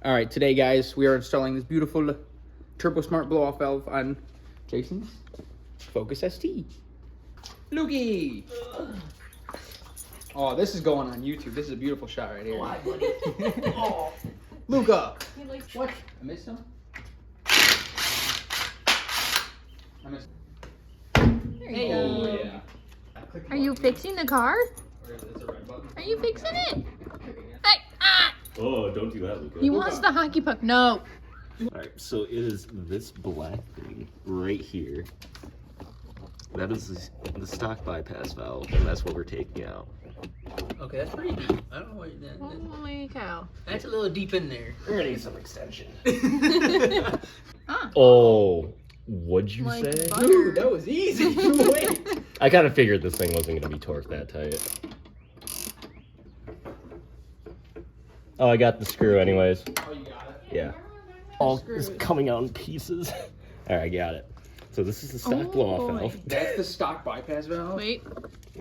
All right, today, guys, we are installing this beautiful TurboSmart blow-off valve on Jason's Focus ST. Lukey! Oh, this is going on YouTube. This is a beautiful shot right here. Why, buddy? Oh, Luca! What? I missed him? I missed him. There you go. Yeah. Are you fixing the car? It's a red button. Are you fixing it? Hey, ah! Oh, don't do that, Luca. He wants the hockey puck. No. Alright, so it is this black thing right here. That is the stock bypass valve, and that's what we're taking out. Okay, that's pretty deep. I don't know what that. Holy cow. That's a little deep in there. We're gonna need some extension. Ah, Oh, what'd you like say? butter. Dude, that was easy. Wait. I kind of figured this thing wasn't gonna be torqued that tight. Oh, I got the screw anyways. Oh, you got it? Yeah. All is coming out in pieces. Alright, got it. So this is the stock Oh, blow-off boy. valve. That's the stock bypass valve? Wait.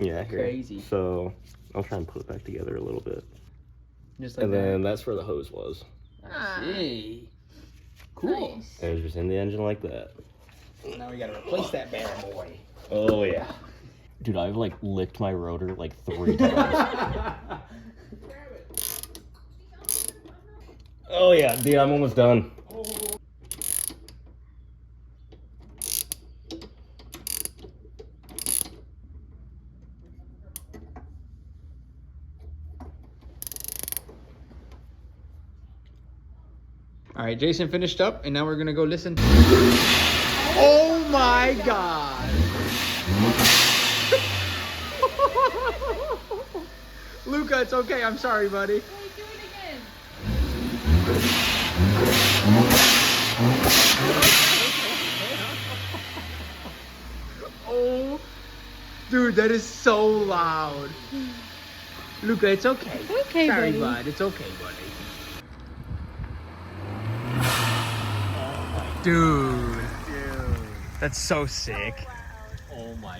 Yeah, here. Crazy. So I'll try and put it back together a little bit. Just like And then that's where the hose was. Ah, Hey. Cool. nice. And it's just in the engine like that. Now we gotta replace that bad boy. Oh yeah. Dude, I've like licked my rotor like 3 times. Oh yeah, dude, I'm almost done. All right, Jason finished up, and now we're gonna go listen. Oh my God! Luca, it's okay. I'm sorry, buddy. Wait, do it again. Oh, dude, that is so loud. Luca, it's okay. Okay, Sorry, buddy. bud. It's okay, buddy. Dude, that's so sick. Oh my